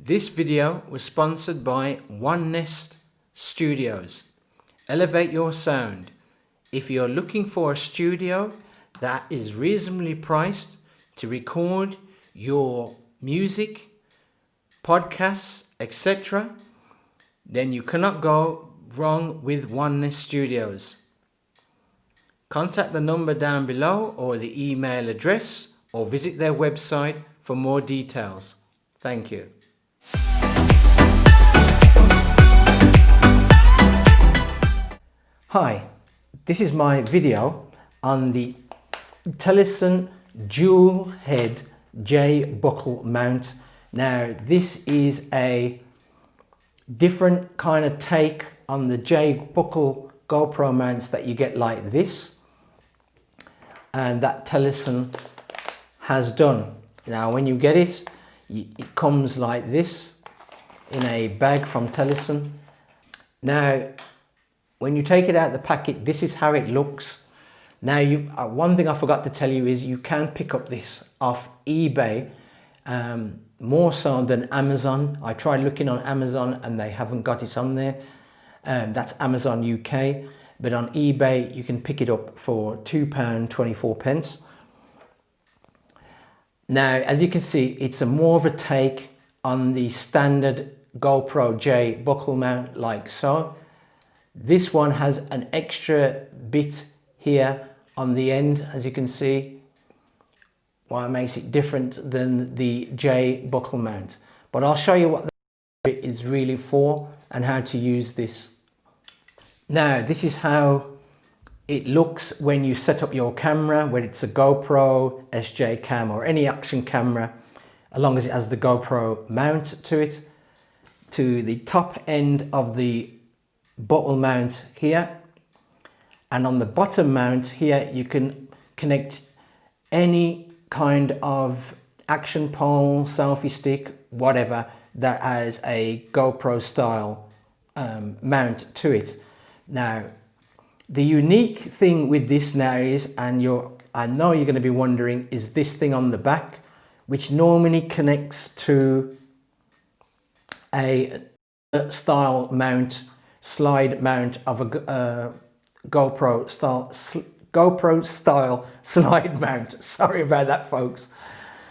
This video was sponsored by One Nest Studios. Elevate your sound. If you're looking for a studio that is reasonably priced to record your music, podcasts, etc., then you cannot go wrong with One Nest Studios. Contact the number down below or the email address or visit their website for more details. Thank you. Hi, this is my video on the Teleson dual head J buckle mount. Now this is a different kind of take on the J buckle GoPro mounts that you get like this, and that Teleson has done. Now when you get it, it comes like this in a bag from Teleson. Now when you take it out of the packet, this is how it looks. Now one thing I forgot to tell you is you can pick up this off eBay, more so than Amazon. I tried looking on Amazon and they haven't got it on there. That's Amazon UK, but on eBay you can pick it up for £2.24. Now as you can see, it's more of a take on the standard GoPro J buckle mount, like so. This one has an extra bit here on the end, as you can see, what makes it different than the J buckle mount. But I'll show you what that bit is really for and how to use this. Now this is how it looks when you set up your camera, whether it's a GoPro, SJ cam or any action camera, as long as it has the GoPro mount to it. To the top end of the bottle mount here, and on the bottom mount here you can connect any kind of action pole, selfie stick, whatever that has a GoPro style mount to it. Now the unique thing with this now is, and I know you're going to be wondering, is this thing on the back, which normally connects to a style mount, slide mount of a GoPro style slide mount. Sorry about that, folks.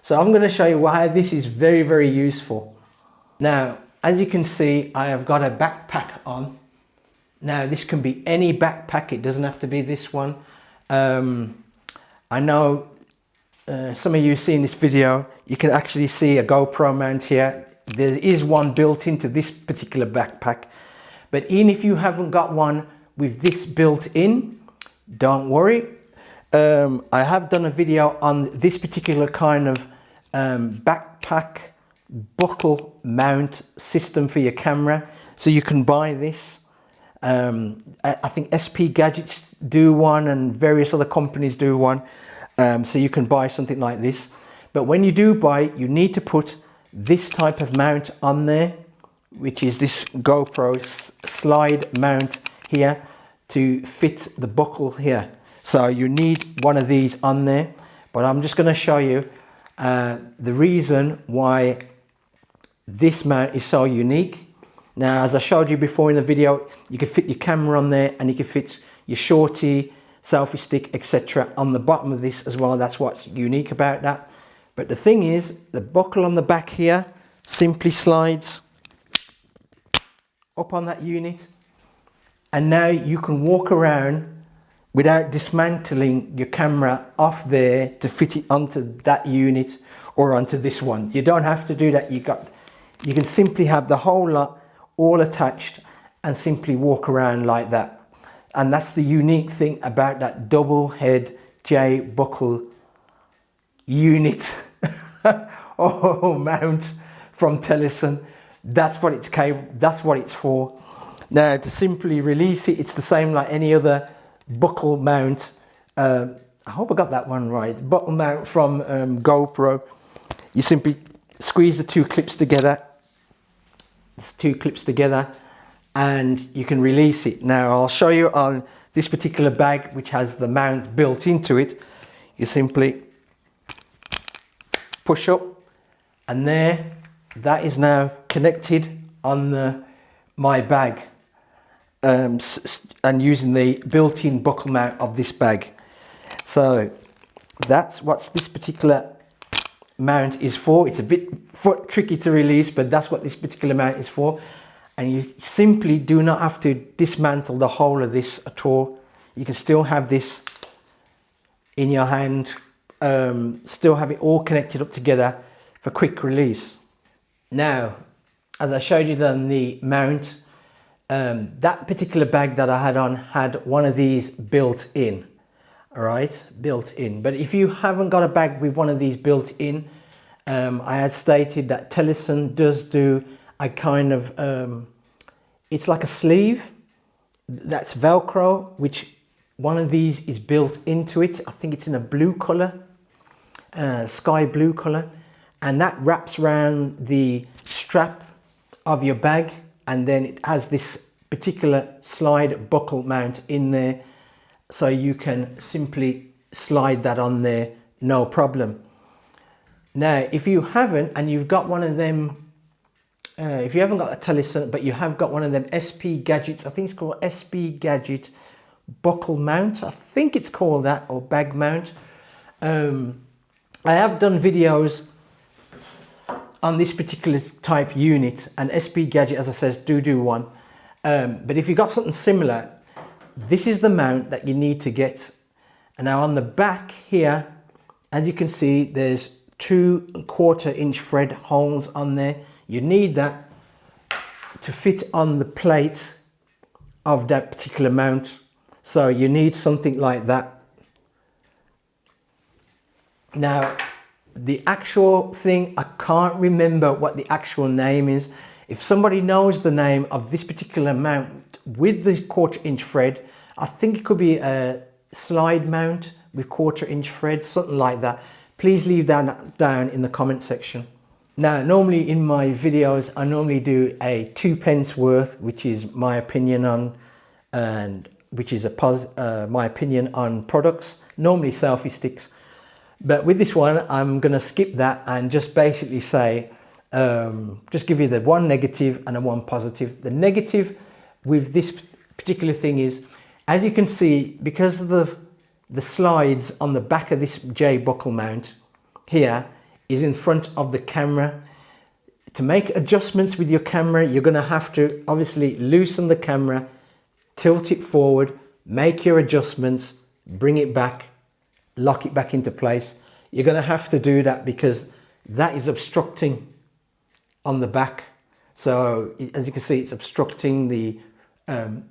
So I'm going to show you why this is very useful. Now as you can see, I have got a backpack on. Now this can be any backpack, it doesn't have to be this one. I know some of you seen this video, you can actually see a GoPro mount here. There is one built into this particular backpack. But even if you haven't got one with this built in, don't worry. I have done a video on this particular kind of backpack buckle mount system for your camera. So you can buy this. I think SP Gadgets do one and various other companies do one. So you can buy something like this. But when you do buy it, you need to put this type of mount on there, which is this GoPro slide mount here to fit the buckle here. So you need one of these on there, but I'm just going to show you the reason why this mount is so unique. Now as I showed you before in the video, you can fit your camera on there and you can fit your shorty, selfie stick, etc. on the bottom of this as well. That's what's unique about that. But the thing is, the buckle on the back here simply slides up on that unit, and now you can walk around without dismantling your camera off there to fit it onto that unit or onto this one. You don't have to do that. You can simply have the whole lot all attached and simply walk around like that. And that's the unique thing about that double head J buckle unit or mount from Teleson. That's what it's for. Now to simply release it, it's the same like any other buckle mount. I hope I got that one right. Buckle mount from GoPro. You simply squeeze the two clips together. It's two clips together and you can release it. Now I'll show you on this particular bag, which has the mount built into it. You simply push up and there that is now connected on my bag, and using the built-in buckle mount of this bag. So that's what this particular mount is for. It's a bit tricky to release, but that's what this particular mount is for. And you simply do not have to dismantle the whole of this at all. You can still have this in your hand, still have it all connected up together for quick release. Now, as I showed you on the mount, that particular bag that I had on had one of these built in. All right, built in. But if you haven't got a bag with one of these built in, I had stated that Telesun does do a kind of, it's like a sleeve that's Velcro, which one of these is built into it. I think it's in a blue color, sky blue color, and that wraps around the strap of your bag, and then it has this particular slide buckle mount in there, so you can simply slide that on there, no problem. Now, if you haven't, and you've got one of them, if you haven't got a Telesun, but you have got one of them SP Gadgets, I think it's called SP Gadget buckle mount, I think it's called that, or bag mount. I have done videos on this particular type unit, and SP Gadget, as I says, do one. But if you've got something similar, this is the mount that you need to get. And now on the back here, as you can see, there's 2 1/4 inch thread holes on there. You need that to fit on the plate of that particular mount. So you need something like that. Now, the actual thing, I can't remember what the actual name is. If somebody knows the name of this particular mount with the 1/4 inch thread, I think it could be a slide mount with 1/4 inch thread, something like that. Please leave that down in the comment section. Now, normally in my videos, I normally do a 2 pence worth, which is my opinion on, and which is my opinion on products, normally selfie sticks. But with this one, I'm going to skip that and just basically say, just give you the one negative and a one positive. The negative with this particular thing is, as you can see, because of the slides on the back of this J buckle mount here is in front of the camera. To make adjustments with your camera, you're going to have to obviously loosen the camera, tilt it forward, make your adjustments, bring it back, lock it back into place. You're going to have to do that because that is obstructing on the back. So as you can see, it's obstructing the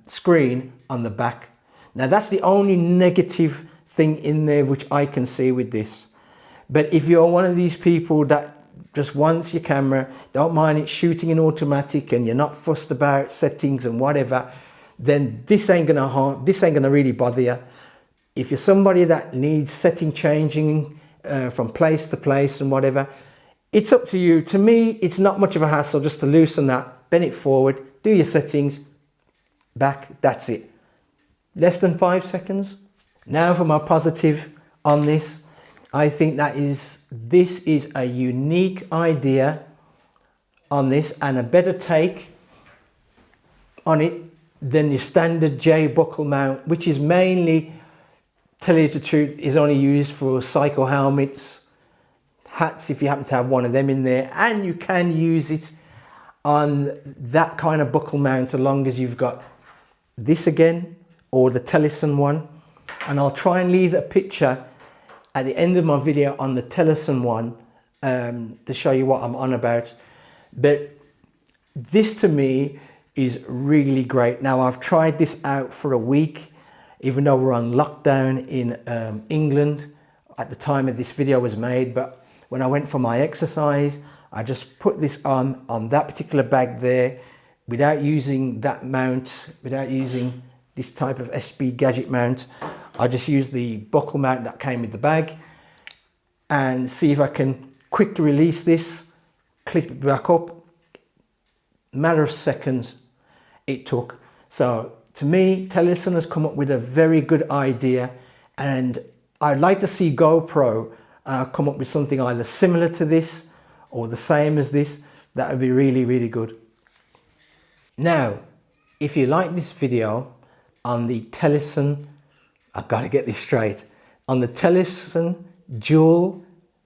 screen on the back. Now that's the only negative thing in there which I can see with this. But if you're one of these people that just wants your camera, don't mind it shooting in automatic, and you're not fussed about settings and whatever, then this ain't gonna really bother you. If you're somebody that needs setting changing from place to place and whatever, it's up to you. To me, it's not much of a hassle just to loosen that, bend it forward, do your settings, back, that's it. Less than 5 seconds. Now for my positive on this, I think this is a unique idea on this, and a better take on it than your standard J buckle mount, which is mainly, tell you the truth, is only used for cycle helmets, hats if you happen to have one of them in there, and you can use it on that kind of buckle mount as long as you've got this again or the Telesun one. And I'll try and leave a picture at the end of my video on the Telesun one to show you what I'm on about. But this to me is really great. Now, I've tried this out for a week, even though we're on lockdown in England at the time of this video was made. But when I went for my exercise, I just put this on that particular bag there without using that mount, without using this type of SP Gadget mount. I just used the buckle mount that came with the bag, and see if I can quickly release this, clip it back up. Matter of seconds it took. So to me, Telesun has come up with a very good idea, and I'd like to see GoPro come up with something either similar to this or the same as this, That would be really, really good. Now, if you like this video on the Teleson, I've got to get this straight, on the Teleson dual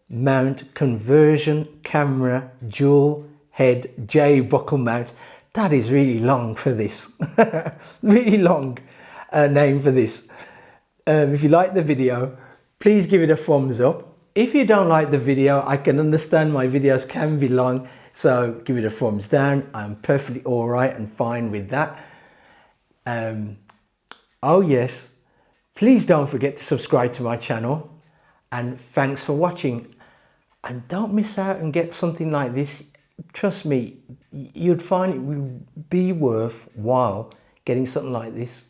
mount conversion camera dual head J buckle mount. That is really long for this. Really long name for this. If you like the video, please give it a thumbs up. If you don't like the video, I can understand my videos can be long, so give it a thumbs down. I'm perfectly all right and fine with that. Oh yes, please don't forget to subscribe to my channel, and thanks for watching. And don't miss out and get something like this. Trust me, you'd find it would be worthwhile getting something like this.